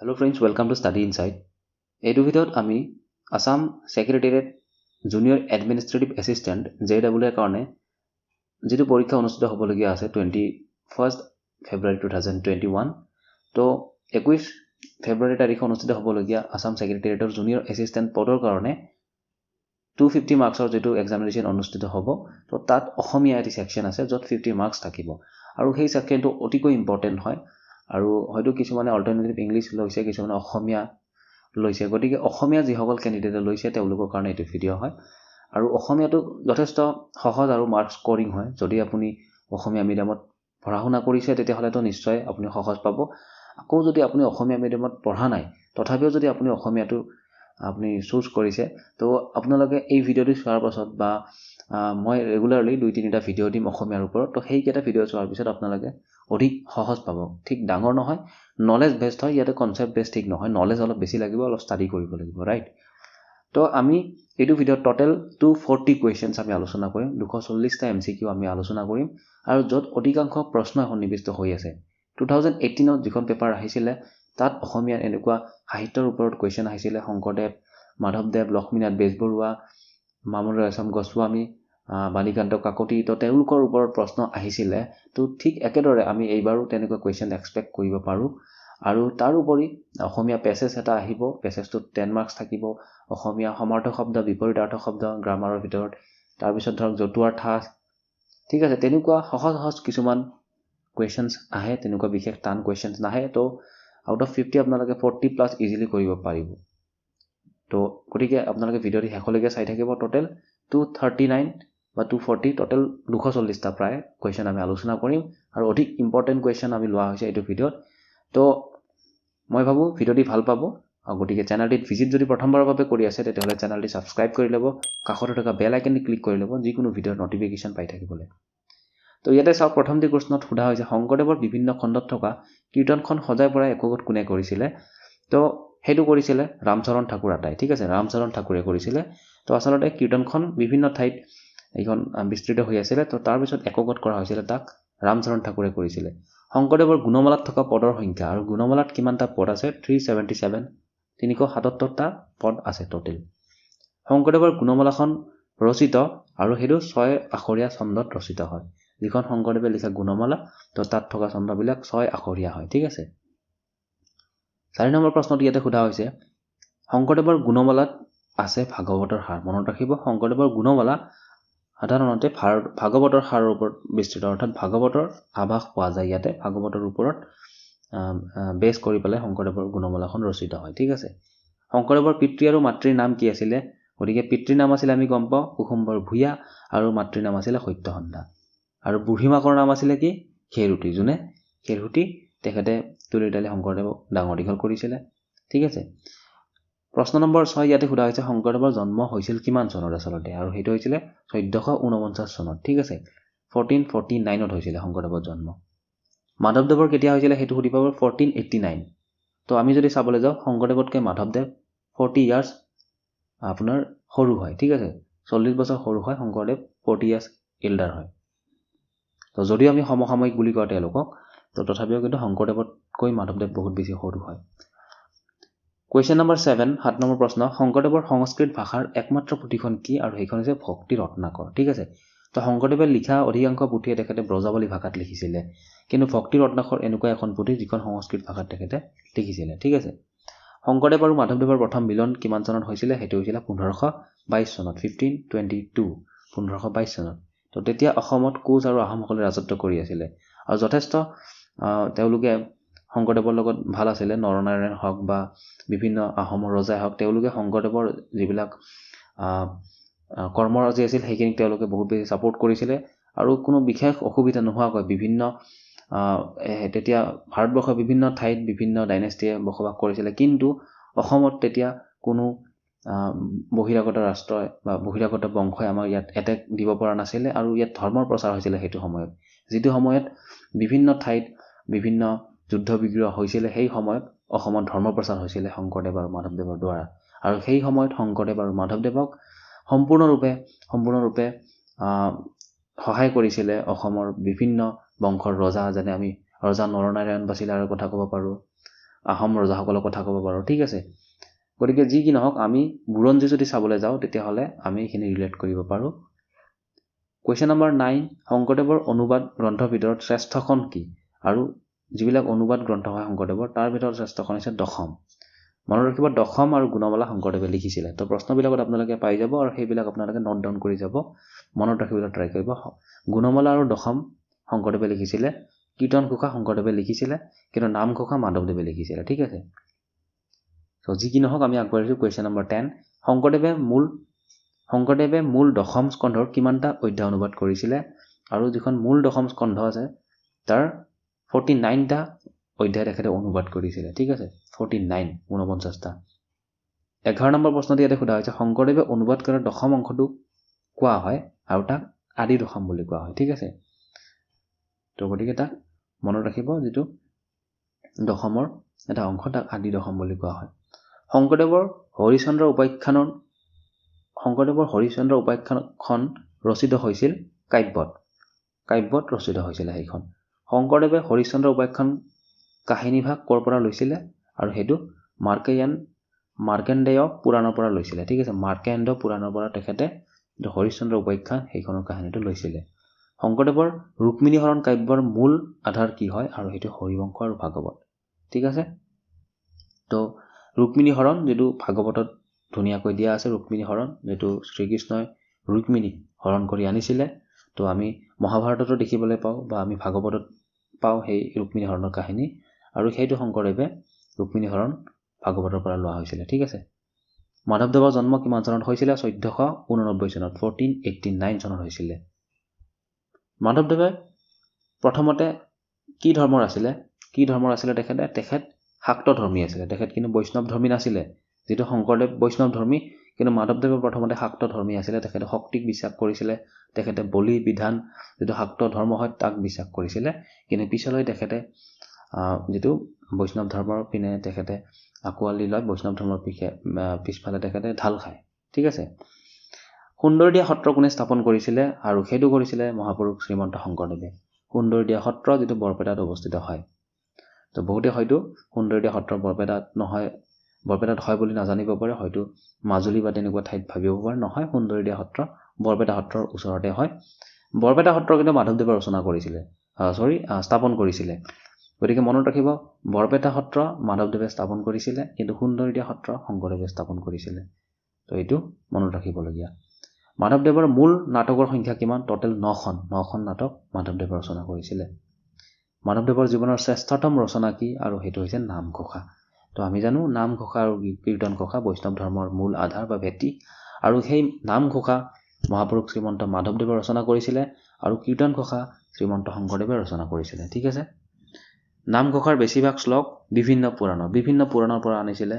Hello friends, welcome to Study Insight. এইটো ভিডিঅ'ত আমি Assam Secretariat Junior Administrative Assistant JAA কাৰণে যেটো পৰীক্ষা অনুষ্ঠিত হ'বলগীয়া আছে 21st February 2021 তো 21 February তাৰিখে অনুষ্ঠিত হ'বলগীয়া Assam Secretariat Junior Assistant পদৰ কাৰণে 250 মাৰ্কছৰ যেটো এক্সামিনেশ্যন অনুষ্ঠিত হ'ব তো তাত অসমীয়া এটি সেকশন আছে য'ত 50 মাৰ্কছ থাকিব আৰু সেই সেকশনটো অতিকৈ ইম্পৰ্টেন্ট হয় আৰু হয়তো কিছুমানে অল্টাৰনেটিভ ইংলিশ লৈছে কিছুমানে অসমীয়া লৈছে গতিকে অসমীয়া যিসকল ক্যান্ডিডেটে লৈছে তেওঁলোকৰ কাৰণে এটো ভিডিও হয় আৰু অসমীয়াটো যথেষ্ট সহজ আৰু মাৰ্ক স্কোৰিং হয় যদি আপুনি অসমীয়া মিডিয়ামত পঢ়া শুনা কৰিছে তেতিয়া হলে তো নিশ্চয় আপুনি সহজ পাব আকৌ যদি আপুনি অসমীয়া মিডিয়ামত পঢ়া নাই তথাপিও যদি আপুনি অসমীয়াটো আপুনি চুজ কৰিছে তো আপোনালোকে এই ভিডিওটো চোৱাৰ পাছত বা মই ৰেগুলাৰলি 2-3টা ভিডিও দিম অসমীয়াৰ ওপৰত তো সেই কেটা ভিডিও চোৱাৰ পিছত আপোনালোকে অধিক সহজ পাব ঠিক ডাঙৰ নহয় নলেজ বেসড হয় ইয়াতে কনসেপ্ট বেস ঠিক নহয় নলেজ অলপ বেছি লাগিব অলপ স্টাডি কৰিব লাগিব ৰাইট তো আমি এইটো ভিডিও টোটাল 240 কোৱেশ্চনছ আমি আলোচনা কৰিম 240টা এমসিকিউ আমি আলোচনা কৰিম আৰু যত অধিকাংশ প্ৰশ্ন সন্নিবিষ্ট হৈ আছে 2018 ত যিখন পেপাৰ আহিছিল তাত অসমীয়া এনেকুৱা সাহিত্যৰ ওপৰত কোৱেশ্চন আহিছিল শংকৰদেৱ মাধৱদেৱ লক্ষ্মীনাথ বেজবৰুৱা মামুন ৰায়ছম গোস্বামী বালিকান্ত কাকতি তো তেওঁলোকৰ ওপৰত প্ৰশ্ন আহিছিল তো ঠিক একেদৰে আমি এইবাৰো তেনেকুৱা কোৱেশ্চন এক্সপেক্ট কৰিব পাৰো আৰু তাৰ উপৰি অসমীয়া পেছেজ এটা আহিব পেছেজটো 10 মাৰ্কছ থাকিব অসমীয়া সমাৰ্থক শব্দ বিপৰীতাৰ্থ শব্দ গ্ৰামাৰৰ ভিতৰত তাৰ পিছত ধৰক জতুৱাৰ ঠাঁচ ঠিক আছে তেনেকুৱা সহজ কিছুমান কোৱেশ্চনছ আহে তেনেকুৱা বিশেষ টান কোৱেশ্চনছ নাহে তো আউট অফ 50 আপোনালোকে 40 প্লাস ইজিলি কৰিব পাৰিব তো গতিকে আপোনালোকে ভিডিওটি শেষলৈকে চাই থাকিব টোটাল 239 বা 240 টোটাল 240টা প্ৰায় কোৱেশ্চন আমি আলোচনা কৰিম আৰু অধিক ইম্পৰ্টেন্ট কোৱেশ্চন আমি লোৱা হৈছে এইটো ভিডিওত তো মই ভাবো ভিডিওটি ভাল পাব আৰু গতিকে চেনেলটিত ভিজিট যদি প্ৰথমবাৰৰ বাবে কৰি আছে তেতিয়াহলে চেনেলটি সাবস্ক্ৰাইব কৰি লব কাষতে থকা বেল আইকনটি ক্লিক কৰি লব যিকোনো ভিডিওৰ নটিফিকেশন পাই থাকিবলৈ তো ইয়াতে চাওক প্ৰথমটি প্ৰশ্নত সোধা হৈছে শংকৰদেৱৰ বিভিন্ন খণ্ডত থকা কীৰ্তনখন সজাই পৰাই একগত কোনে কৰিছিলে তো হেতু কৰিছিলে ৰামচৰণ ঠাকুৰ আটাই ঠিক আছে ৰামচৰণ ঠাকুৰে কৰিছিলে তো আসলতে কীৰ্তনখন বিভিন্ন ঠাইত এইখন বিস্তৃত হৈ আছিল তো তাৰ পিছত একগত কৰা হৈছিল তাক ৰামচৰণ ঠাকুৰে কৰিছিলে শংকৰদেৱৰ গুণমালাত থকা পদৰ সংখ্যা আৰু গুণমালাত কিমানটা পদ আছে 377 377টা পদ আছে টোটাল শংকৰদেৱৰ গুণমালাখন ৰচিত আৰু হেতু 6 আখৰীয়া ছন্দত ৰচিত হয় যিখন শংকৰদেৱে লিখা গুণমালা তো তাত থকা ছন্দবিলাক 6 আখৰীয়া হয় ঠিক আছে 4 নম্বৰ প্ৰশ্নটো ইয়াতে সোধা হৈছে শংকৰদেৱৰ গুণমালাত আছে ভাগৱতৰ সাৰ মনত ৰাখিব শংকৰদেৱৰ গুণমালা সাধাৰণতে ভাগৱতৰ সাৰৰ ওপৰত বিস্তৃত অৰ্থাৎ ভাগৱতৰ আভাস পোৱা যায় ইয়াতে ভাগৱতৰ ওপৰত বেছ কৰি পেলাই শংকৰদেৱৰ গুণমালাখন ৰচিত হয় ঠিক আছে শংকৰদেৱৰ পিতৃ আৰু মাতৃৰ নাম কি আছিল গতিকে পিতৃৰ নাম আছিল আমি গম পাওঁ কুসুম্বৰ ভূঞা আৰু মাতৃৰ নাম আছিল সত্যসন্ধা আৰু বুঢ়ীমাকৰ নাম আছিল কি খেৰুটি জুনে খেৰুটি তেখেতে তুলিতালি শংকৰদেৱক ডাঙৰ দীঘল কৰিছিল ঠিক আছে প্ৰশ্ন নম্বৰ 6 ইয়াতে সোধা হৈছে শংকৰদেৱৰ জন্ম হৈছিল কিমান চনত আসলতে আৰু হেতু হৈছিল 1449 চনত ঠিক আছে 1449 ত হৈছিল শংকৰদেৱৰ জন্ম মাধৱদেৱৰ কেতিয়া হৈছিল হেতু সুধি পাব 1489 তো আমি যদি চাবলৈ যাওঁ শংকৰদেৱতকৈ মাধৱদেৱ 40 ইয়াৰ্স আপোনাৰ সৰু হয় ঠিক আছে 40 বছৰ সৰু হয় শংকৰদেৱ 40 ইয়াৰ্স এল্ডাৰ হয় তো যদি আমি সমসাময়িক বুলি কওঁ তেওঁলোকক তো তথাপিও কিন্তু শংকৰদেৱতকৈ মাধৱদেৱ বহুত বেছি সৰু হয় কোৱেশ্চন নম্বৰ 7 7 নম্বৰ প্ৰশ্ন শংকৰদেৱৰ সংস্কৃত ভাষাৰ একমাত্ৰ পুথিখন কি আৰু সেইখন হৈছে ভক্তি ৰত্নাকৰ ঠিক আছে তো শংকৰদেৱে লিখা অধিকাংশ পুথিয়ে তেখেতে ব্ৰজাৱলী ভাষাত লিখিছিল কিন্তু ভক্তি ৰত্নাকৰ এনেকুৱা এখন পুথি যিখন সংস্কৃত ভাষাত তেখেতে লিখিছিল ঠিক আছে শংকৰদেৱ আৰু মাধৱদেৱৰ প্ৰথম মিলন কিমান চনত হৈছিল হেতু হৈছিল 1522 চনত 1522 1522 চনত তো তেতিয়া অসমত কোচ আৰু আহোমসকলে ৰাজত্ব কৰি আছিল আৰু যথেষ্ট তেওঁলোকে শংকৰদেৱৰ লগত ভাল আছিল নৰনাৰায়ণ হক বা বিভিন্ন আহোমৰ ৰজাই হক তেওঁলোকে শংকৰদেৱৰ যিবিলাক কৰ্মৰাজি আছিল সেইখিনি তেওঁলোকে বহুত বেছি সাপোৰ্ট কৰিছিল আৰু কোনো বিশেষ অসুবিধা নোহোৱাকৈ বিভিন্ন তেতিয়া ভাৰতবৰ্ষৰ বিভিন্ন ঠাইত বিভিন্ন ডাইনেষ্টিয়ে বসবাস কৰিছিল কিন্তু অসমত তেতিয়া কোনো বহিৰাগত ৰাষ্ট্ৰ বা বহিৰাগত বংশই আমাৰ ইয়াত এটেক দিব পৰা নাছিল আৰু ইয়াত ধৰ্মৰ প্ৰচাৰ হৈছিল হেতু সময়ত যেটো সময়ত বিভিন্ন ঠাইত বিভিন্ন যুদ্ধ বিগ্ৰহ হৈছিল সেই সময়ত অসমত ধৰ্ম প্ৰচাৰ হৈছিল শংকৰদেৱ আৰু মাধৱদেৱৰ দ্বাৰা আৰু সেই সময়ত শংকৰদেৱ আৰু মাধৱদেৱক সম্পূৰ্ণৰূপে সহায় কৰিছিল অসমৰ বিভিন্ন বংশৰ ৰজা যেনে আমি ৰজা নৰনাৰায়ণ বাচিলাৰৰ কথা ক'ব পাৰো আহোম ৰজাসকলৰ কথা ক'ব পাৰোঁ ঠিক আছে গতিকে যি কি নহওক আমি বুৰঞ্জী যদি চাবলৈ যাওঁ তেতিয়াহ'লে আমি এইখিনি ৰিলেট কৰিব পাৰোঁ কুৱেশ্যন নম্বৰ 9 শংকৰদেৱৰ অনুবাদ গ্ৰন্থৰ ভিতৰত শ্ৰেষ্ঠখন কি আৰু যিবিলাক অনুবাদ গ্ৰন্থ হয় শংকৰদেৱৰ তাৰ ভিতৰত শ্ৰেষ্ঠখন হৈছে দশম মনত ৰাখিব দশম আৰু গুণমালা শংকৰদেৱে লিখিছিলে তো প্ৰশ্নবিলাকত আপোনালোকে পাই যাব আৰু সেইবিলাক আপোনালোকে নোট ডাউন কৰি যাব মনত ৰাখিবলৈ ট্ৰাই কৰিব গুণমালা আৰু দশম শংকৰদেৱে লিখিছিলে কীৰ্তন ঘোষা শংকৰদেৱে লিখিছিলে কিন্তু নামঘোষা মাধৱদেৱে লিখিছিলে ঠিক আছে তো যি কি নহওক আমি আগবাঢ়িছোঁ কুৱেশ্যন নম্বৰ 10 শংকৰদেৱে মূল দশম স্কন্ধৰ কিমানটা অধ্যায় অনুবাদ কৰিছিলে আৰু যিখন মূল দশম স্কন্ধ আছে তাৰ 49টা অধ্যায় তেখেতে অনুবাদ কৰিছিলে ঠিক আছে 49 49টা 11 নম্বৰ প্ৰশ্নটি ইয়াতে সোধা হৈছে শংকৰদেৱে অনুবাদ কৰা দশম অংশটো কোৱা হয় আৰু তাক আদি দশম বুলি কোৱা হয় ঠিক আছে তো গতিকে তাক মনত ৰাখিব যিটো দশমৰ এটা অংশ তাক আদি দশম বুলি কোৱা হয় শংকৰদেৱৰ হৰিচন্দ্ৰ উপাখ্যানখন ৰচিত হৈছিল কাব্যত ৰচিত হৈছিলে সেইখন শংকৰদেৱে হৰিচন্দ্ৰ উপাখ্যান কাহিনীভাগ ক'ৰ পৰা লৈছিলে আৰু সেইটো মাৰ্কেণ্ডেয় পুৰাণৰ পৰা লৈছিলে ঠিক আছে মাৰ্কেণ্ডেয় পুৰাণৰ পৰা তেখেতে হৰিচন্দ্ৰ উপাখ্যান সেইখনৰ কাহিনীটো লৈছিলে শংকৰদেৱৰ ৰুক্মিণী হৰণ কাব্যৰ মূল আধাৰ কি হয় আৰু সেইটো হৰিবংশ আৰু ভাগৱত ঠিক আছে তো ৰুক্মিণী হৰণ যেটো ভাগৱতত ধুনীয়াকৈ দিয়া আছে ৰুক্মিণী হৰণ যেটো শ্ৰীকৃষ্ণই ৰুক্মিণীক হৰণ কৰি আনিছিলে তো আমি মহাভাৰততো দেখিবলৈ পাওঁ বা আমি ভাগৱতত পাওঁ সেই ৰুক্মিণী হৰণৰ কাহিনী আৰু সেইটো শংকৰদেৱে ৰুক্মিণী হৰণ ভাগৱতৰ পৰা লোৱা হৈছিলে ঠিক আছে মাধৱদেৱৰ জন্ম কিমান চনত হৈছিলে 1489 চনত 1489 চনত হৈছিলে মাধৱদেৱে প্ৰথমতে কি ধৰ্মৰ আছিলে তেখেত শাক্ত ধৰ্মী আছিলে তেখেত কিন্তু বৈষ্ণৱ ধৰ্মী নাছিলে যেটো শংকৰদেৱ বৈষ্ণৱ ধৰ্মী কিন্তু মাধৱদেৱে প্ৰথমতে শাক্ত ধৰ্মী আছিলে তেখেতে শক্তিক বিশ্বাস কৰিছিলে তেখেতে বলি বিধান যেটো শাক্ত ধৰ্ম হয় তাক বিশ্বাস কৰিছিলে কিন্তু পিছলৈ তেখেতে যেটো বৈষ্ণৱ ধৰ্মৰ পিনে তেখেতে আকোৱালি লয় বৈষ্ণৱ ধৰ্মৰ পিছফালে তেখেতে ঢাল খায় ঠিক আছে সুন্দৰদিয়া সত্ৰ কোনে স্থাপন কৰিছিলে আৰু সেইটো কৰিছিলে মহাপুৰুষ শ্ৰীমন্ত শংকৰদেৱে সুন্দৰদিয়া সত্ৰ যেটো বৰপেটাত অৱস্থিত হয় তো বহুতে হয়তো সুন্দৰদিয়া সত্ৰ বৰপেটাত হয় বুলি নাজানিব পাৰে হয়তো মাজুলী বা তেনেকুৱা ঠাইত ভাবিব পাৰে নহয় সুন্দৰদিয়া সত্ৰ বৰপেটা সত্ৰৰ ওচৰতে হয় বৰপেটা সত্ৰ কিন্তু মাধৱদেৱে ৰচনা কৰিছিলে স্থাপন কৰিছিলে গতিকে মনত ৰাখিব বৰপেটা সত্ৰ মাধৱদেৱে স্থাপন কৰিছিলে কিন্তু সুন্দৰদিয়া সত্ৰ শংকৰদেৱে স্থাপন কৰিছিলে তো এইটো মনত ৰাখিবলগীয়া মাধৱদেৱৰ মূল নাটকৰ সংখ্যা কিমান টোটেল 9খন নাটক মাধৱদেৱে ৰচনা কৰিছিলে মাধৱদেৱৰ জীৱনৰ শ্ৰেষ্ঠতম ৰচনা কি আৰু সেইটো হৈছে নামঘোষা তো আমি জানো নামঘোষা আৰু কীৰ্তন ঘোষা বৈষ্ণৱ ধৰ্মৰ মূল আধাৰ বা ভেটি আৰু সেই নামঘোষা মহাপুৰুষ শ্ৰীমন্ত মাধৱদেৱে ৰচনা কৰিছিলে আৰু কীৰ্তন ঘোষা শ্ৰীমন্ত শংকৰদেৱে ৰচনা কৰিছিলে ঠিক আছে নামঘোষাৰ বেছিভাগ শ্লোক বিভিন্ন পুৰাণৰ পৰা আনিছিলে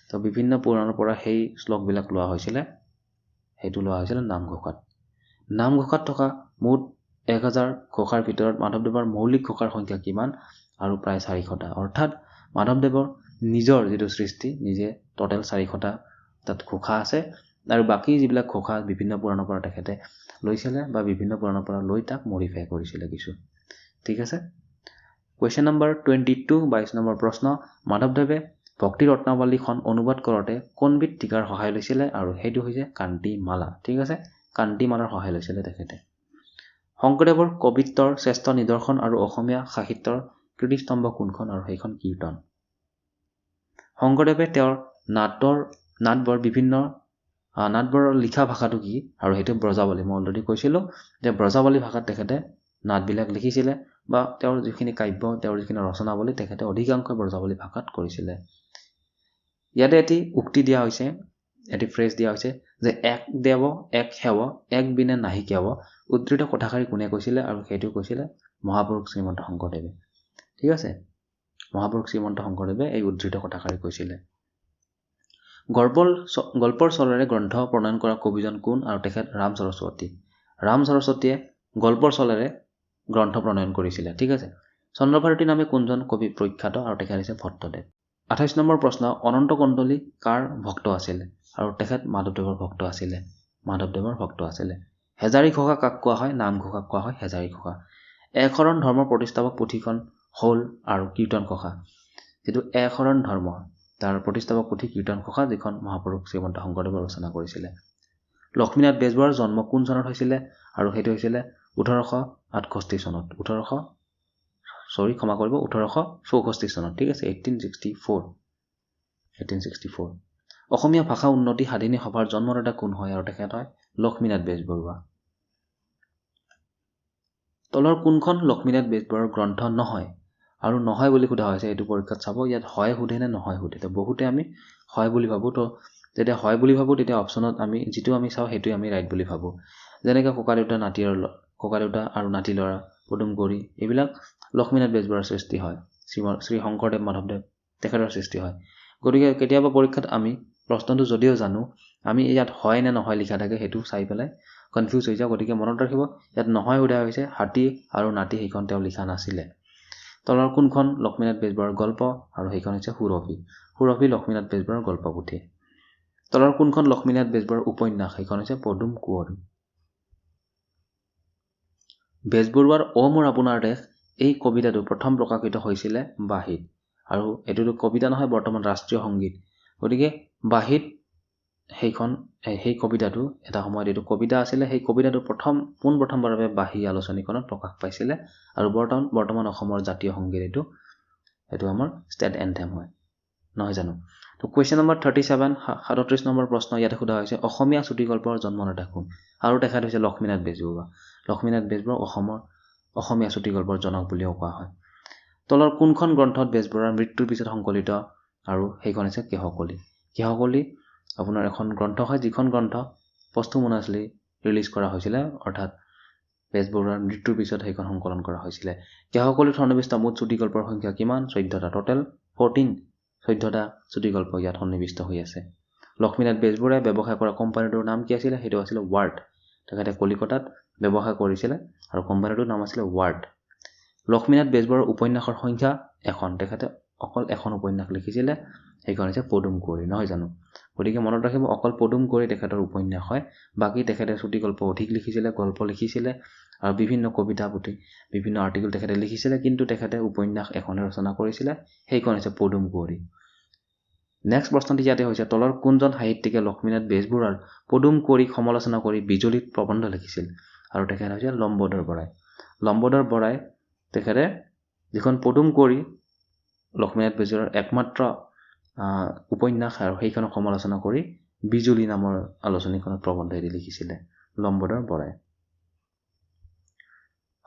তো বিভিন্ন পুৰাণৰ পৰা সেই শ্লোকবিলাক লোৱা হৈছিলে সেইটো লোৱা হৈছিলে নামঘোষাত থকা মুঠ 1000 ঘোষাৰ ভিতৰত মাধৱদেৱৰ মৌলিক ঘোষাৰ সংখ্যা কিমান আৰু প্ৰায় 400টা অৰ্থাৎ মাধৱদেৱৰ নিজৰ যেটো সৃষ্টি নিজে টোটেল 400টা তাত ঘোষা আছে আৰু বাকি যিবিলাক ঘোষা বিভিন্ন পুৰাণৰ পৰা তেখেতে লৈছিলে বা বিভিন্ন পুৰাণৰ পৰা লৈ তাক মডিফাই কৰিছিলে কিছু ঠিক আছে কুৱেশ্যন নম্বৰ 22 22 নম্বৰ প্ৰশ্ন মাধৱদেৱে ভক্তি ৰত্নাৱলীখন অনুবাদ কৰোঁতে কোনবিধ টিকাৰ সহায় লৈছিলে আৰু সেইটো হৈছে কান্তিমালা ঠিক আছে কান্তিমালাৰ সহায় লৈছিলে তেখেতে শংকৰদেৱৰ কবিত্বৰ শ্ৰেষ্ঠ নিদৰ্শন আৰু অসমীয়া সাহিত্যৰ কীৰ্তিস্তম্ভ কোনখন আৰু সেইখন কীৰ্তন শংকৰদেৱে তেওঁৰ নাটবৰৰ লিখা ভাষাটো কি আৰু সেইটো ব্ৰজাৱলী মই অলৰেডি কৈছিলোঁ যে ব্ৰজাৱলী ভাষাত তেখেতে নাটবিলাক লিখিছিলে বা তেওঁৰ যিখিনি কাব্য তেওঁৰ যিখিনি ৰচনাৱলী তেখেতে অধিকাংশ ব্ৰজাৱলী ভাষাত কৰিছিলে ইয়াতে এটি উক্তি দিয়া হৈছে এটি ফ্ৰেজ দিয়া হৈছে যে এক দেৱ এক সেৱ এক বিনে নাহি কেৱ উদ্ধৃত কথাষাৰি কোনে কৈছিলে আৰু সেইটো কৈছিলে মহাপুৰুষ শ্ৰীমন্ত শংকৰদেৱে ঠিক আছে মহাপুৰুষ শ্ৰীমন্ত শংকৰদেৱে এই উদ্ধৃত কথাষাৰি কৈছিলে গল্পৰ চলেৰে গ্ৰন্থ প্ৰণয়ন কৰা কবিজন কোন আৰু তেখেত ৰাম সৰস্বতীয়ে গল্পৰ চলেৰে গ্ৰন্থ প্ৰণয়ন কৰিছিলে ঠিক আছে চন্দ্ৰভাৰতী নামে কোনজন কবি প্ৰখ্যাত আৰু তেখেত হৈছে ভট্টদেৱ 28 নম্বৰ প্ৰশ্ন অনন্ত কণ্ডলী কাৰ ভক্ত আছিল আৰু তেখেত মাধৱদেৱৰ ভক্ত আছিলে হেজাৰী ঘোষা কাক কোৱা হয় নামঘোষাক কোৱা হয় হেজাৰী ঘোষা একশৰণ ধৰ্মৰ প্ৰতিষ্ঠাপক পুথিখন হ'ল আৰু কীৰ্তন ঘোষা যেটো একশৰণ ধৰ্ম তাৰ প্ৰতিষ্ঠাপক পুথি কীৰ্তন ঘোষা যিখন মহাপুৰুষ শ্ৰীমন্ত শংকৰদেৱে ৰচনা কৰিছিলে লক্ষ্মীনাথ বেজবৰুৱাৰ জন্ম কোন চনত হৈছিলে আৰু সেইটো হৈছিলে 1868 চনত 1864 চনত ঠিক আছে 1864 অসমীয়া ভাষা উন্নতি সাধিনী সভাৰ জন্মদাতা কোন হয় আৰু তেখেত হয় লক্ষ্মীনাথ বেজবৰুৱা তলৰ কোনখন লক্ষ্মীনাথ বেজবৰুৱাৰ গ্ৰন্থ নহয় আৰু নহয় বুলি সোধা হৈছে এইটো পৰীক্ষাত চাব ইয়াত হয় সোধে নে নহয় সোধে তো বহুতে আমি হয় বুলি ভাবো তো যেতিয়া হয় বুলি ভাবো তেতিয়া অপচনত আমি যেটো আমি চাও হেতু আমি ৰাইট বুলি ভাবো যেনেকৈ কোকাদেউতা আৰু নাতি লৰা পদুম গৰি এইবিলাক লক্ষ্মীনাথ বেজবৰুৱাৰ সৃষ্টি হয় শ্ৰী শংকৰদেৱ মাধৱদেৱ তেখেতৰ সৃষ্টি হয় গতিকে কেতিয়াবা পৰীক্ষাত আমি প্ৰশ্নটো যদিও জানো আমি ইয়াত হয় নে নহয় লিখা থাকে হেতু চাই পেলাই কনফিউজ হৈ যাও গতিকে মনত ৰাখিব ইয়াত নহয় সোধা হৈছে হাতী আৰু নাতি সেইখন তেওঁ লিখা নাছিলে তলৰ কোনখন লক্ষ্মীনাথ বেজবৰুৱাৰ গল্প আৰু সেইখন হৈছে সুৰভি লক্ষ্মীনাথ বেজবৰুৱাৰ গল্প পুথি তলৰ কোনখন লক্ষ্মীনাথ বেজবৰুৱাৰ উপন্যাস সেইখন হৈছে পদুম কুঁৱৰী বেজবৰুৱাৰ অ মোৰ আপোনাৰ দেশ এই কবিতাটো প্ৰথম প্ৰকাশিত হৈছিলে বাঁহীত আৰু এটোটো কবিতা নহয় বৰ্তমান ৰাষ্ট্ৰীয় সংগীত গতিকে বাঁহীত সেই কবিতাটো এটা সময়ত এটো কবিতা আছিলে সেই কবিতাটো প্ৰথমবাৰৰ বাবে বাঁহী আলোচনীখনত প্ৰকাশ পাইছিলে আৰু বৰ্তমান অসমৰ জাতীয় সংগীত এটো আমাৰ ষ্টেট এন্থেম হয় নহয় জানো তো কোৱেশ্চন নম্বৰ 37 নম্বৰ প্ৰশ্ন ইয়াতে সোধা হৈছে অসমীয়া চুটিগল্পৰ জন্মদাতা কোন আৰু তেখেত হৈছে লক্ষ্মীনাথ বেজবৰুৱা অসমীয়া চুটিগল্পৰ জনক বুলিও কোৱা হয় তলৰ কোনখন গ্ৰন্থত বেজবৰুৱাৰ মৃত্যুৰ পিছত সংকলিত আৰু সেইখন হৈছে কেহকলি আপোনাৰ এখন গ্ৰন্থ হয় যিখন গ্ৰন্থ পষ্টহুমাছলি ৰিলিজ কৰা হৈছিলে অৰ্থাৎ বেজবৰুৱাৰ মৃত্যুৰ পিছত সেইখন সংকলন কৰা হৈছিলে কেহকলিত সন্নিৱিষ্ট মুঠ চুটিগল্পৰ সংখ্যা কিমান 14টা টোটেল 14টা চুটিগল্প ইয়াত সন্নিৱিষ্ট হৈ আছে লক্ষ্মীনাথ বেজবৰুৱাই ব্যৱসায় কৰা কোম্পানীটোৰ নাম কি আছিল সেইটো আছিল ৱাৰ্ড তেখেতে কলিকতাত ব্যৱসায় কৰিছিলে আৰু কোম্পানীটোৰ নাম আছিল ৱাৰ্ড লক্ষ্মীনাথ বেজবৰুৱাৰ উপন্যাসৰ সংখ্যা এখন তেখেতে অকল এখন উপন্যাস লিখিছিলে সেইখন হৈছে পদুম কুঁৱৰী নহয় জানো গতিকে মনত ৰাখিব অকল পদুম কুঁৱৰী তেখেতৰ উপন্যাস হয় বাকি তেখেতে চুটিগল্প অধিক লিখিছিলে গল্প লিখিছিলে আৰু বিভিন্ন কবিতা পুথি বিভিন্ন আৰ্টিকেল তেখেতে লিখিছিলে কিন্তু তেখেতে উপন্যাস এখনে ৰচনা কৰিছিলে সেইখন হৈছে পদুম কুঁৱৰী নেক্সট প্ৰশ্নটি ইয়াতে হৈছে তলৰ কোনজন সাহিত্যিকে লক্ষ্মীনাথ বেজবৰুৱাৰ পদুম কুঁৱৰীক সমালোচনা কৰি বিজলিত প্ৰবন্ধ লিখিছিল আৰু তেখেত হৈছে লম্বোদৰ বৰাই তেখেতে যিখন পদুম কুঁৱৰী লক্ষ্মীনাথ বেজবৰুৱাৰ একমাত্ৰ উপন্যাস আৰু সেইখনক সমালোচনা কৰি বিজুলী নামৰ আলোচনীখনত প্ৰবন্ধ এৰি লিখিছিলে লম্বোদৰ বৰাই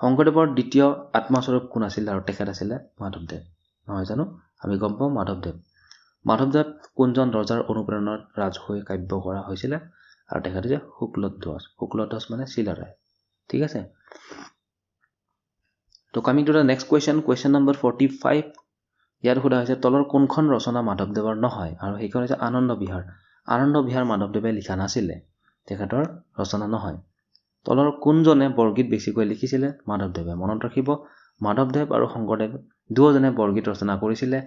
শংকৰদেৱৰ দ্বিতীয় আত্মস্বৰূপ কোন আছিল আৰু তেখেত আছিলে মাধৱদেৱ নহয় জানো আমি গম পাওঁ মাধৱদেৱ কোনজন ৰজাৰ অনুপ্ৰেৰণাত ৰাজহুৱা কাব্য কৰা হৈছিলে আৰু তেখেত হৈছে শুক্লধ্বজ মানে চিলাৰায় ঠিক আছে তো coming to the next question number 45 ইয়াত সোধা হৈছে তলৰ কোনখন ৰচনা মাধৱদেৱৰ নহয় আৰু সেইখন হৈছে আনন্দ বিহাৰ মাধৱদেৱে লিখা নাছিলে তেখেতৰ ৰচনা নহয় তলৰ কোনজনে বৰগীত বেছিকৈ লিখিছিলে মাধৱদেৱে মনত ৰাখিব মাধৱদেৱ আৰু শংকৰদেৱ দুয়োজনে বৰগীত ৰচনা কৰিছিলে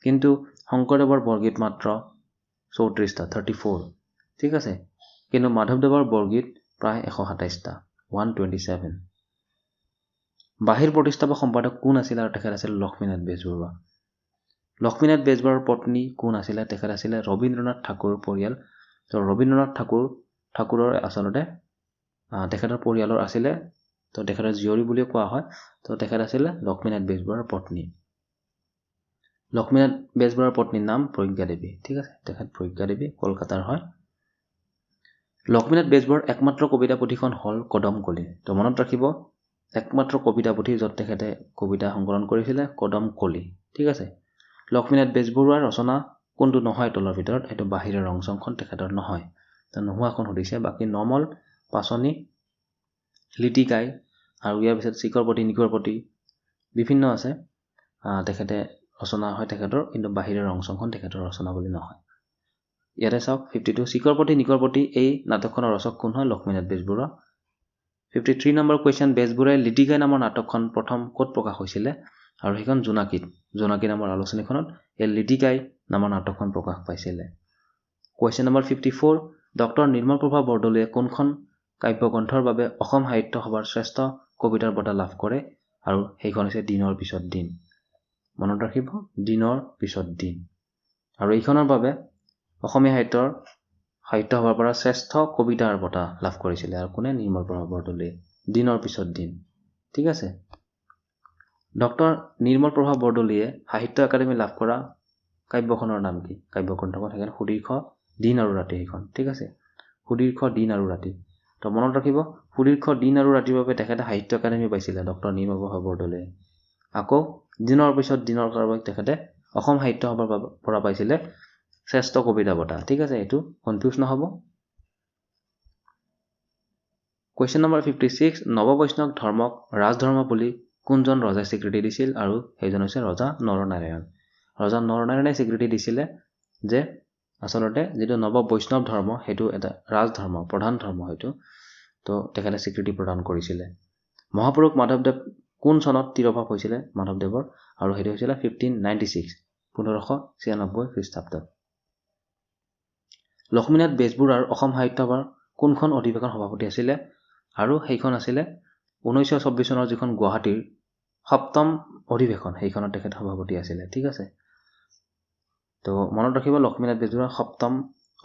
কিন্তু শংকৰদেৱৰ বৰগীত মাত্ৰ 34টা 34 ঠিক আছে কিন্তু মাধৱদেৱৰ বৰগীত প্ৰায় 127টা 127 বাহিৰ প্ৰতিষ্ঠাপক সম্পাদক কোন আছিল আৰু তেখেত আছিল লক্ষ্মীনাথ বেজবৰুৱাৰ পত্নী কোন আছিলে তেখেত আছিলে ৰবীন্দ্ৰনাথ ঠাকুৰ পৰিয়াল তো ৰবীন্দ্ৰনাথ ঠাকুৰৰ আচলতে তেখেতৰ পৰিয়ালৰ আছিলে তো তেখেতৰ জীয়ৰী বুলিও কোৱা হয় তো তেখেত আছিলে লক্ষ্মীনাথ বেজবৰুৱাৰ পত্নী লক্ষ্মীনাথ বেজবৰুৱাৰ পত্নীৰ নাম প্ৰজ্ঞা দেৱী ঠিক আছে তেখেত প্ৰজ্ঞা দেৱী কলকাতাৰ হয় লক্ষ্মীনাথ বেজবৰুৱাৰ একমাত্ৰ কবিতা পুথিখন হ'ল কদমকলি তো মনত ৰাখিব একমাত্ৰ কবিতা পুথি য'ত তেখেতে কবিতা সংকলন কৰিছিলে কদমকলি ঠিক আছে লক্ষ্মীনাথ বেজবৰুৱাৰ ৰচনা কোনটো নহয় তলৰ ভিতৰত এটো বাহিৰৰ ৰংচংখন তেখেতৰ নহয় তো নোহোৱাখন সুধিছে বাকি নমল পাছনি লিটিকাই আৰু ইয়াৰ পিছত শিকৰপতি নিকৰপতি বিভিন্ন আছে তেখেতে ৰচনা হয় তেখেতৰ কিন্তু বাহিৰৰ ৰংচংখন তেখেতৰ ৰচনা বুলি নহয় ইয়াতে চাওক 52 শিকৰপতি নিকৰপতি এই নাটকখনৰ ৰচক কোন হয় লক্ষ্মীনাথ বেজবৰুৱা 53 নম্বৰ কুৱেশ্চন বেজবৰুৱাই লিটিকাই নামৰ নাটকখন প্ৰথম ক'ত প্ৰকাশ হৈছিলে আৰু সেইখন জোনাকী নামৰ আলোচনীখনত এই লিটিকাই নামৰ নাটকখন প্ৰকাশ পাইছিলে question number 54 doctor Nirmal Prabha বৰদলৈয়ে কোনখন কাব্যগ্ৰন্থৰ বাবে অসম সাহিত্য সভাৰ শ্ৰেষ্ঠ কবিতাৰ বঁটা লাভ কৰে আৰু সেইখন হৈছে দিনৰ পিছত দিন মনত ৰাখিব দিনৰ পিছত দিন আৰু এইখনৰ বাবে অসমীয়া সাহিত্য সভাৰ পৰা শ্ৰেষ্ঠ কবিতাৰ বঁটা লাভ কৰিছিলে আৰু কোনে নিৰ্মল প্ৰভা বৰদলৈয়ে দিনৰ পিছত দিন ঠিক আছে ডক্টৰ নিৰ্মল প্ৰভা বৰদলৈয়ে সাহিত্য একাডেমী লাভ কৰা কাব্যখনৰ নাম কি কাব্যগ্ৰন্থখন থাকে সুদীৰ্ঘ দিন আৰু ৰাতি সেইখন ঠিক আছে সুদীৰ্ঘ দিন আৰু ৰাতি তো মনত ৰাখিব সুদীৰ্ঘ দিন আৰু ৰাতিৰ বাবে তেখেতে সাহিত্য একাডেমী পাইছিলে ডক্টৰ নিৰ্মল প্ৰভা বৰদলৈয়ে আকৌ দিনৰ পিছত দিনৰ কাৰণে তেখেতে অসম সাহিত্য সভাৰ পৰা পাইছিলে শ্ৰেষ্ঠ কবিতা বঁটা ঠিক আছে এইটো কনফিউজ নহব কোৱেশ্চন নম্বৰ 56 নৱবৈষ্ণৱ ধৰ্মক ৰাজধৰ্ম বুলি কোনজন ৰজাই স্বীকৃতি দিছিল আৰু সেইজন হৈছে ৰজা নৰনাৰায়ণে স্বীকৃতি দিছিলে যে আচলতে যেটো নৱবৈষ্ণৱ ধৰ্ম হেতু এটা ৰাজধৰ্ম প্ৰধান ধৰ্ম হেতু তো তেখেতে স্বীকৃতি প্ৰদান কৰিছিলে মহাপুৰুষ মাধৱদেৱ কোন চনত তিৰভাৱ হৈছিল মাধৱদেৱৰ আৰু হেতু হৈছিল 1596 খ্ৰীষ্টাব্দত লক্ষ্মীনাথ বেজবৰুৱাৰ অসম সাহিত্য সভাৰ কোনখন অধিৱেশন সভাপতি আছিল আৰু সেইখন আছিল 1924 চনৰ যিখন গুৱাহাটীৰ সপ্তম অধিৱেশন সেইখনত তেখেত সভাপতি আছিল ঠিক আছে তো মনত ৰাখিব লক্ষ্মীনাথ বেজবৰুৱাৰ সপ্তম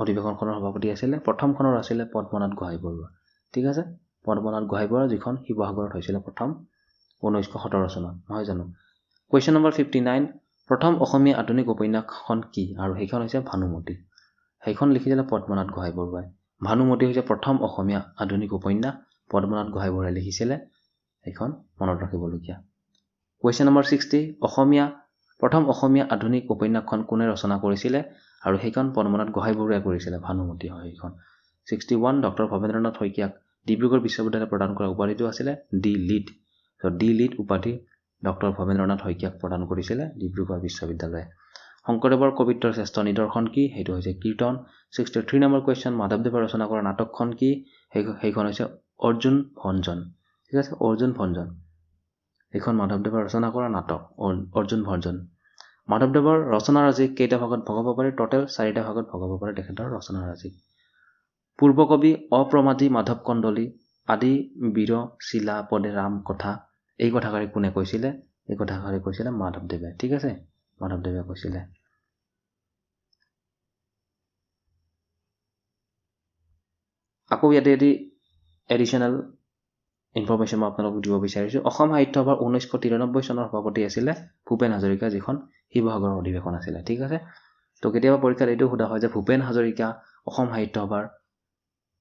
অধিৱেশনখনৰ সভাপতি আছিল প্ৰথমখনৰ আছিল পদ্মনাথ গোহাঁই বৰুৱা ঠিক আছে পদ্মনাথ গোহাঁই বৰুৱা যিখন শিৱসাগৰত হৈছিল প্ৰথম 1917 চনত নহয় জানো কোৱেশ্চন নম্বৰ 59 প্ৰথম অসমীয়া আধুনিক উপন্যাসখন কি আৰু সেইখন হৈছে ভানুমতি সেইখন লিখিছিল পদ্মনাথ গোহাঁই বৰুৱাই ভানুমতি হৈছে প্ৰথম অসমীয়া আধুনিক উপন্যাস পদ্মনাথ গোহাঁই বৰুৱাই লিখিছিলে সেইখন মনত ৰাখিবলগীয়া কোৱেশ্চন নম্বৰ 60 প্ৰথম অসমীয়া আধুনিক উপন্যাসখন কোনে ৰচনা কৰিছিলে আৰু সেইখন পদ্মনাথ গোহাঁই বৰুৱাই কৰিছিলে ভানুমতি হয় সেইখন 61 ডক্টৰ ভৱেন্দ্ৰনাথ শইকীয়াক ডিব্ৰুগড় বিশ্ববিদ্যালয়ে প্ৰদান কৰা উপাধিটো আছিল ডি লিট উপাধি ডক্টৰ ভৱেন্দ্ৰনাথ শইকীয়াক প্ৰদান কৰিছিলে ডিব্ৰুগড় বিশ্ববিদ্যালয়ে শংকৰদেৱৰ কবিত্বৰ শ্ৰেষ্ঠ নিদৰ্শন কি হেতু হৈছে কীৰ্তন 63 নম্বৰ কোৱেশ্চন মাধৱদেৱে ৰচনা কৰা নাটকখন কি সেইখন হৈছে অৰ্জুন ভঞ্জন ঠিক আছে অৰ্জুন ভঞ্জন এইখন মাধৱদেৱে ৰচনা কৰা নাটক অৰ্জুন ভঞ্জন মাধৱদেৱৰ ৰচনাৰাজি কেইটা ভাগত ভগাব পাৰে টোটেল 4টা ভাগত ভগাব পাৰে তেখেতৰ ৰচনাৰাজি পূৰ্বকবি অপ্ৰমাদী মাধৱ কণ্ডলী আদি বীৰ শিলা পদে ৰাম কথা এই কথাষাৰি কোনে কৈছিলে এই কথাষাৰি কৈছিলে মাধৱদেৱে ঠিক আছে মাধৱদেৱে কৈছিলে আকৌ ইয়াতে এডিশনাল ইনফৰমেশন মই আপোনালোকক দিব বিচাৰিছো অসম সাহিত্য সভাৰ 1993 চনৰ সভাপতি আছিল ভূপেন হাজৰিকা যিখন শিৱসাগৰৰ অধিৱেশন আছিল ঠিক আছে তো কেতিয়াবা পৰীক্ষাত এইটো সোধা হয় যে ভূপেন হাজৰিকা অসম সাহিত্য সভাৰ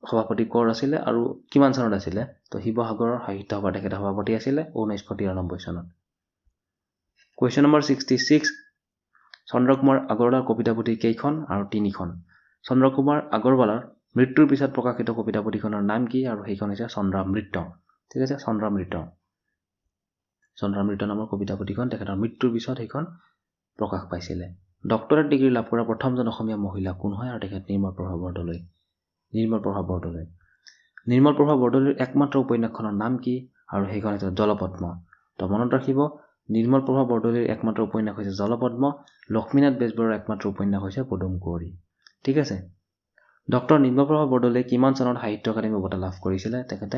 সভাপতি কোন আছিল আৰু কিমান চনত আছিল তো শিৱসাগৰৰ সাহিত্য সভাৰ তেখেত সভাপতি আছিল 1993 চনত কোৱেশ্চন নম্বৰ 66 চন্দ্ৰকুমাৰ আগৰৱালাৰ কবিতা পুথি কেইখন আৰু 3খন চন্দ্ৰকুমাৰ আগৰৱালাৰ মৃত্যুৰ পিছত প্ৰকাশিত কবিতা পুথিখনৰ নাম কি আৰু সেইখন হৈছে চন্দ্ৰামৃত ঠিক আছে চন্দ্ৰামৃত নামৰ কবিতা পুথিখন তেখেতৰ মৃত্যুৰ পিছত সেইখন প্ৰকাশ পাইছিল ডক্টৰেট ডিগ্ৰী লাভ কৰা প্ৰথমজন অসমীয়া মহিলা কোন হয় আৰু তেখেত নিৰ্মল প্ৰভা বৰদলৈৰ একমাত্ৰ উপন্যাসখনৰ নাম কি আৰু সেইখন হৈছে জলপদ্ম তো মনত ৰাখিব নিৰ্মল প্ৰভা বৰদলৈৰ একমাত্ৰ উপন্যাস হৈছে জলপদ্ম লক্ষ্মীনাথ বেজবৰুৱাৰ একমাত্ৰ উপন্যাস হৈছে পদুম কুঁৱৰী ঠিক আছে ডক্টৰ নিৰ্মল প্ৰভা বৰদলৈয়ে কিমান চনত সাহিত্য একাডেমী বঁটা লাভ কৰিছিলে তেখেতে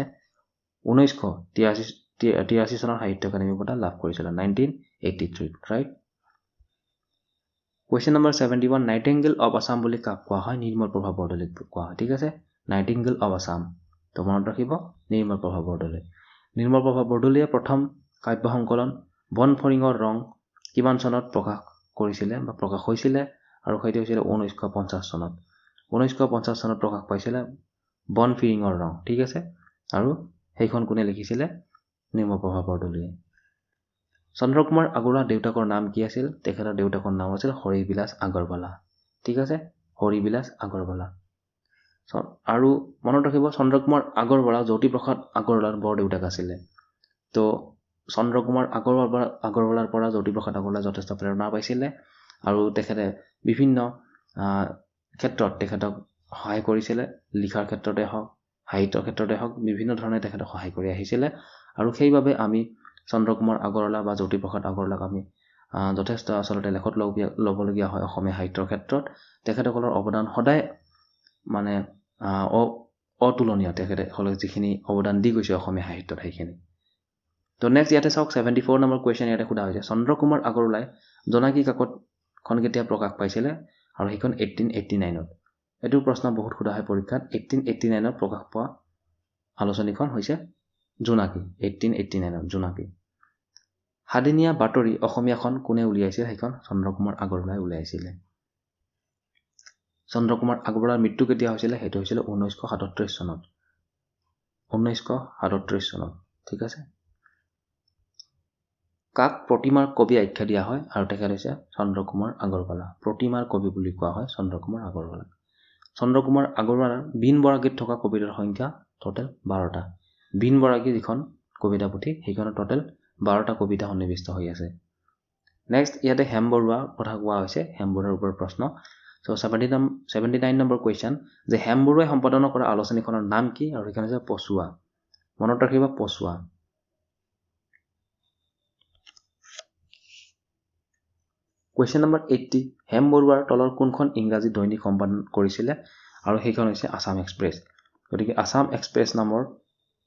1983 চনৰ সাহিত্য একাডেমী বঁটা লাভ কৰিছিল 1983 right question number 71 nightingale of Assam বুলি কাক কোৱা হয় নিৰ্মল প্ৰভা বৰদলৈক কোৱা হয় ঠিক আছে নাইটিংগেল অফ আছাম তো মনত ৰাখিব নিৰ্মল প্ৰভা বৰদলৈয়ে প্ৰথম কাব্য সংকলন বন ফৰিঙৰ ৰং কিমান চনত প্ৰকাশ কৰিছিলে বা প্ৰকাশ হৈছিলে আৰু সেইটো হৈছিল 1950 চনত 1950 চনত প্ৰকাশ পাইছিলে বন ফৰিঙৰ ৰং ঠিক আছে আৰু সেইখন কোনে লিখিছিলে নিৰ্মল প্ৰভা বৰদলৈয়ে চন্দ্ৰকুমাৰ আগৰৱালাৰ দেউতাকৰ নাম কি আছিল তেখেতৰ দেউতাকৰ নাম আছিল হৰিবিলাস আগৰৱালা ঠিক আছে হৰিবিলাস আগৰৱালা আৰু মনত ৰাখিব চন্দ্ৰকুমাৰ আগৰৱালা জ্যোতিপ্ৰসাদ আগৰৱালাৰ বৰ দেউতাক আছিল তো চন্দ্ৰকুমাৰ আগৰৱালাৰ পৰা জ্যোতিপ্ৰসাদ আগৰৱালাই যথেষ্ট প্ৰেৰণা পাইছিলে আৰু তেখেতে বিভিন্ন ক্ষেত্ৰত তেখেতক সহায় কৰিছিলে লিখাৰ ক্ষেত্ৰতে হওক সাহিত্যৰ ক্ষেত্ৰতে হওক বিভিন্ন ধৰণে তেখেতক সহায় কৰি আহিছিলে আৰু সেইবাবে আমি চন্দ্ৰকুমাৰ আগৰৱালা বা জ্যোতিপ্ৰসাদ আগৰৱালাক আমি যথেষ্ট আচলতে লেখত ল'বলগীয়া হয় অসমীয়া সাহিত্যৰ ক্ষেত্ৰত তেখেতসকলৰ অৱদান সদায় মানে অতুলনীয় তেখেতসকলে যিখিনি অৱদান দি গৈছে অসমীয়া সাহিত্যত সেইখিনি তো নেক্সট ইয়াতে চাওক 74 নম্বৰ কুৱেশ্যন ইয়াতে সোধা হৈছে চন্দ্ৰকুমাৰ আগৰৱালাই জোনাকী কাকতখন কেতিয়া প্ৰকাশ পাইছিলে আৰু সেইখন 1889ত এইটো প্ৰশ্ন বহুত সোধা হয় পৰীক্ষাত 1889ত প্ৰকাশ পোৱা আলোচনীখন হৈছে জোনাকী 1889ত জোনাকী হাদিনীয়া বাতৰি অসমীয়াখন কোনে উলিয়াইছিল সেইখন চন্দ্ৰকুমাৰ আগৰৱালাই উলিয়াইছিলে চন্দ্ৰকুমাৰ আগৰৱালাৰ মৃত্যু কেতিয়া হৈছিলে সেইটো হৈছিল 1937 চনত 1937 চনত ঠিক আছে কাক প্ৰতিমাৰ কবি আখ্যা দিয়া হয় আৰু তেখেত হৈছে চন্দ্ৰকুমাৰ আগৰৱালা প্ৰতিমাৰ কবি বুলি কোৱা হয় চন্দ্ৰকুমাৰ আগৰৱালা চন্দ্ৰকুমাৰ আগৰৱালাৰ বিন বৰাগীত থকা কবিতাৰ সংখ্যা টোটেল 12টা বিন বৰাগী যিখন কবিতা পুথি সেইখনৰ টোটেল 12টা কবিতা সন্নিৱিষ্ট হৈ আছে নেক্সট ইয়াতে হেম বৰুৱাৰ কথা কোৱা হৈছে হেম বৰুৱাৰ ওপৰত প্ৰশ্ন সো 79 নম্বৰ কুৱেশ্যন যে হেম বৰুৱাই সম্পাদনা কৰা আলোচনীখনৰ নাম কি আৰু সেইখন হৈছে পছুৱা মনত ৰাখিবা পছুৱা কুৱেশ্যন নম্বৰ 80 হেম বৰুৱাৰ তলৰ কোনখন ইংৰাজী দৈনিক সম্পাদন কৰিছিলে আৰু সেইখন হৈছে আসাম এক্সপ্ৰেছ গতিকে আসাম এক্সপ্ৰেছ নামৰ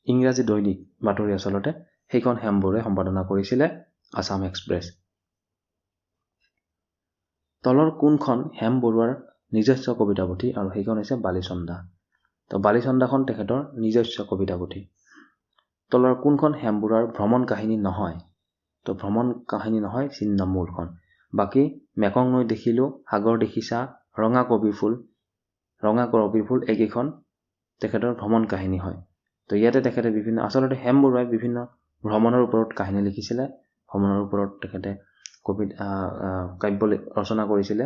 ইংৰাজী দৈনিক বাতৰি আচলতে সেইখন হেম বৰুৱাই সম্পাদনা কৰিছিলে আসাম এক্সপ্ৰেছ তলৰ কোনখন হেম বৰুৱাৰ নিজস্ব কবিতা পুথি আৰু সেইখন হৈছে বালিচন্দা তো বালিচন্দাখন তেখেতৰ নিজস্ব কবিতা পুথি তলৰ কোনখন হেম বৰুৱাৰ ভ্ৰমণ কাহিনী নহয় তো ভ্ৰমণ কাহিনী নহয় চিহ্ন মূলখন বাকি মেকং নৈ দেখিলো সাগৰ দেখিছা ৰঙা কবি ফুল এইকেইখন তেখেতৰ ভ্ৰমণ কাহিনী হয় তো ইয়াতে তেখেতে বিভিন্ন আচলতে হেম বৰুৱাই বিভিন্ন ভ্ৰমণৰ ওপৰত কাহিনী লিখিছিলে ভ্ৰমণৰ ওপৰত তেখেতে কবিতা কাব্য ৰচনা কৰিছিলে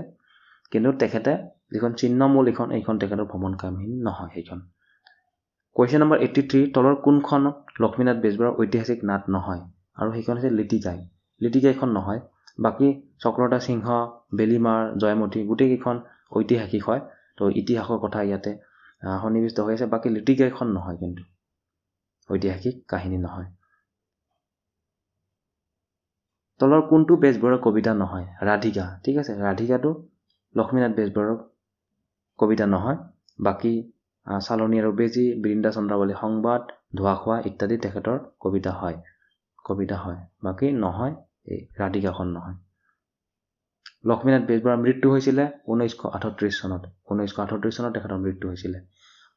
কিন্তু তেখেতে যিখন চিহ্নমূল এইখন তেখেতৰ ভ্ৰমণ কাহিনী নহয় সেইখন কুৱেশ্যন নম্বৰ 83 তলৰ কোনখন লক্ষ্মীনাথ বেজবৰুৱাৰ ঐতিহাসিক নাট নহয় আৰু সেইখন হৈছে লিটিকাইখন নহয় বাকি চক্ৰতা সিংহ বেলিমাৰ জয়মতী গোটেইকেইখন ঐতিহাসিক হয় তো ইতিহাসৰ কথা ইয়াতে সন্নিৱিষ্ট হৈ আছে বাকি লিটিকাইখন নহয় কিন্তু ঐতিহাসিক কাহিনী নহয় তলৰ কোনটো বেজবৰুৱাৰ কবিতা নহয় ৰাধিকা ঠিক আছে ৰাধিকাটো লক্ষ্মীনাথ বেজবৰুৱাৰ কবিতা নহয় বাকি চালনী আৰু বেজী বৃন্দা চন্দ্ৰাৱলী সংবাদ ধোৱাখোৱা ইত্যাদি তেখেতৰ কবিতা হয় বাকি নহয় এই ৰাধিকাখন নহয় লক্ষ্মীনাথ বেজবৰুৱাৰ মৃত্যু হৈছিলে 1938 চনত তেখেতৰ মৃত্যু হৈছিলে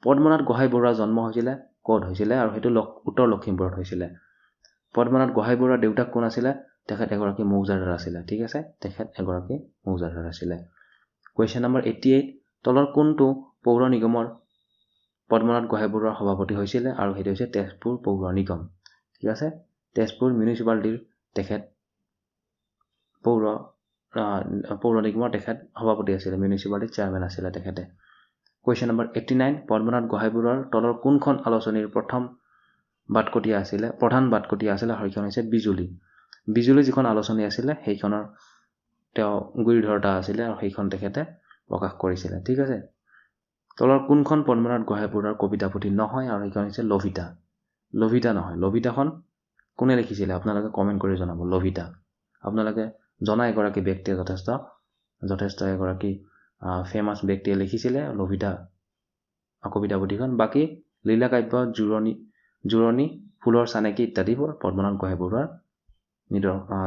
পদ্মনাথ গোহাঁই বৰুৱাৰ জন্ম হৈছিলে ক'ত হৈছিলে আৰু সেইটো উত্তৰ লখিমপুৰত হৈছিলে পদ্মনাথ গোহাঁই বৰুৱাৰ দেউতাক কোন আছিলে তেখেত এগৰাকী মৌজাদাৰ আছিলে ঠিক আছে কুৱেশ্যন নম্বৰ 88 তলৰ কোনটো পৌৰ নিগমৰ পদ্মনাথ গোহাঁই বৰুৱাৰ সভাপতি হৈছিলে আৰু সেইটো হৈছে তেজপুৰ পৌৰ নিগম ঠিক আছে তেজপুৰ মিউনিচিপালিটিৰ তেখেত পৌৰ নিগমৰ তেখেত সভাপতি আছিলে মিউনিচিপালিটি চেয়াৰমেন আছিলে তেখেতে কুৱেশ্যন নম্বৰ 89 পদ্মনাথ গোহাঁই বৰুৱাৰ তলৰ কোনখন আলোচনীৰ প্ৰধান বাটকটীয়া আছিলে আৰু সেইখন হৈছে বিজুলী যিখন আলোচনী আছিলে সেইখনৰ তেওঁ গুৰিধৰ্তা আছিলে আৰু সেইখন তেখেতে প্ৰকাশ কৰিছিলে ঠিক আছে তলৰ কোনখন পদ্মনাথ গোহাঁই বৰুৱাৰ কবিতা পুথি নহয় আৰু সেইখন হৈছে লভিতা নহয় লভিতাখন কোনে লিখিছিলে আপোনালোকে কমেণ্ট কৰি জনাব লভিতা আপোনালোকে জনা এগৰাকী ব্যক্তিয়ে যথেষ্ট এগৰাকী ফেমাছ ব্যক্তিয়ে লিখিছিলে লভিতা কবিতা পুথিখন বাকি লীলা কাব্য জোৰণী ফুলৰ চানেকি ইত্যাদিবোৰ পদ্মনাথ গোহাঁই বৰুৱাৰ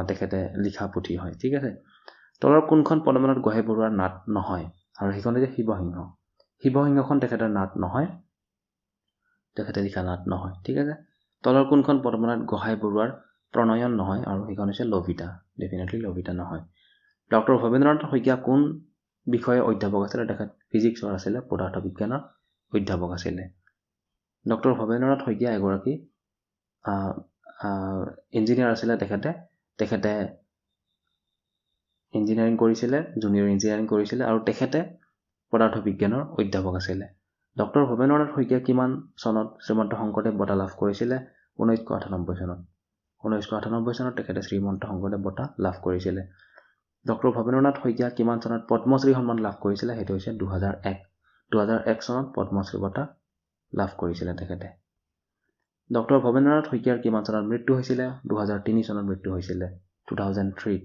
তেখেতে লিখা পুথি হয় ঠিক আছে তলৰ কোনখন পদ্মনাথ গোহাঁই বৰুৱাৰ নাট নহয় আৰু সেইখন হৈছে শিৱসিংহখন তেখেতৰ নাট নহয় তেখেতে লিখা নাট নহয় ঠিক আছে তলৰ কোনখন পদ্মনাথ গোহাঁই বৰুৱাৰ প্ৰণয়ন নহয় আৰু সেইখন হৈছে লভিতা ডেফিনেটলি লভিতা নহয় ডক্টৰ ভৱেন্দ্ৰনাথ শইকীয়া কোন বিষয়ে অধ্যাপক আছিলে তেখেত ফিজিক্সৰ আছিলে পদাৰ্থ বিজ্ঞানৰ অধ্যাপক আছিলে ডক্টৰ ভৱেন্দ্ৰনাথ শইকীয়া এগৰাকী ইঞ্জিনিয়াৰ আছিলে তেখেতে ইঞ্জিনিয়াৰিং কৰিছিলে জুনিয়ৰ ইঞ্জিনিয়াৰিং কৰিছিলে আৰু তেখেতে পদাৰ্থ বিজ্ঞানৰ অধ্যাপক আছিলে ডক্টৰ ভৱেন্দ্ৰনাথ শইকীয়া কিমান চনত শ্ৰীমন্ত শংকৰদেৱ বঁটা লাভ কৰিছিলে 1998 চনত তেখেতে শ্ৰীমন্ত শংকৰদেৱ বঁটা লাভ কৰিছিলে ডক্টৰ ভৱেন্দ্ৰনাথ শইকীয়া কিমান চনত পদ্মশ্ৰী সন্মান লাভ কৰিছিলে সেইটো হৈছে 2001 চনত পদ্মশ্ৰী বঁটা লাভ কৰিছিলে তেখেতে ডক্টৰ ভৱেন্দ্ৰনাথ শইকীয়াৰ কিমান চনত মৃত্যু হৈছিলে 2003 চনত মৃত্যু হৈছিলে 2003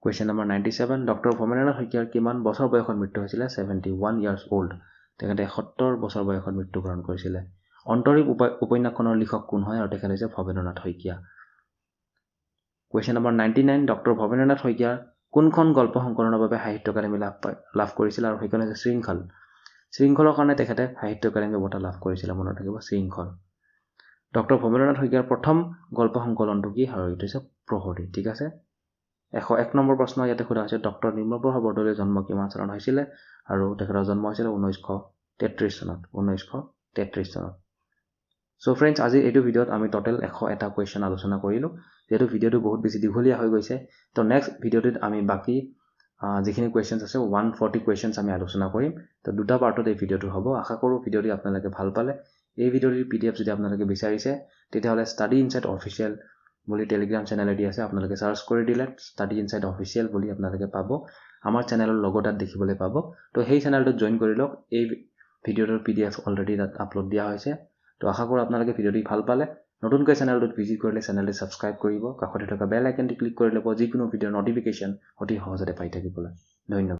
কুৱেশ্যন নম্বৰ 97 ডক্টৰ ভৱেন্দ্ৰনাথ শইকীয়াৰ কিমান বছৰ বয়সত মৃত্যু হৈছিলে 71 ইয়াৰ্ছ ওল্ড তেখেতে 70 বছৰ বয়সত মৃত্যুবৰণ কৰিছিলে অন্তৰীপ উপন্যাসখনৰ লিখক কোন হয় আৰু তেখেত হৈছে Bhabendranath Saikia question number 99 doctor Bhabendranath Saikia কোনখন গল্প সংকলনৰ বাবে সাহিত্য একাডেমী লাভ কৰিছিল আৰু সেইখন হৈছে শৃংখল শৃংখলৰ কাৰণে তেখেতে সাহিত্য একাডেমী বঁটা লাভ কৰিছিল মনত ৰাখিব শৃংখল ডক্টৰ ভৱেন্দ্ৰনাথ শইকীয়াৰ প্ৰথম গল্প সংকলনটো কি আৰু এইটো হৈছে প্ৰহৰী ঠিক আছে 101 নম্বৰ প্ৰশ্ন ইয়াতে সোধা হৈছে ডক্টৰ নিৰ্মলপ্ৰভা বৰদলৈৰ জন্ম কিমান চনত হৈছিল আৰু তেখেতৰ জন্ম হৈছিল 1933 চনত 1933 চনত সো ফ্ৰেন্ডছ আজি এইটো ভিডিঅ'ত আমি টোটাল 101টা কোৱেশ্চন আলোচনা কৰিলো যেটো ভিডিঅ'টো বহুত বেছি দীঘলীয়া হৈ গৈছে তো নেক্সট ভিডিঅ'টোত আমি বাকি যিখিনি কোৱেশ্চনছ আছে 140 কোৱেশ্চনছ আমি আলোচনা কৰিম তো দুটা পাৰ্টত এই ভিডিঅ'টো হ'ব আশা কৰো ভিডিঅ'টো আপোনালোকে ভাল পালে এই ভিডিঅ'ৰ পিডিএফ যদি আপোনালোকে বিচাৰিছে তেতিয়াহলে ষ্টাডি ইনসাইড অফিচিয়েল বুলি টেলিগ্ৰাম চেনেল এটি আছে আপোনালোকে সাৰ্চ কৰি দিলে ষ্টাডি ইনসাইড অফিচিয়েল বুলি আপোনালোকে পাব আমাৰ চেনেলৰ লগো তাত দেখিবলৈ পাব তো সেই চেনেলটো জয়েন কৰি লওক এই ভিডিঅ'ৰ পিডিএফ অলৰেডি তাত আপলোড দিয়া হৈছে তো আশা কৰো আপোনালোকে ভিডিঅ'টো ভাল পালে নতুনকৈ চেনেলটোত ভিজিট কৰিলে চেনেলটো সাবস্ক্ৰাইব কৰিব কাষতে থকা বেল আইকনটি ক্লিক কৰি ল'ব যিকোনো ভিডিঅ'ৰ নটিফিকেশ্যন অতি সহজতে পাই থাকিবলৈ ধন্যবাদ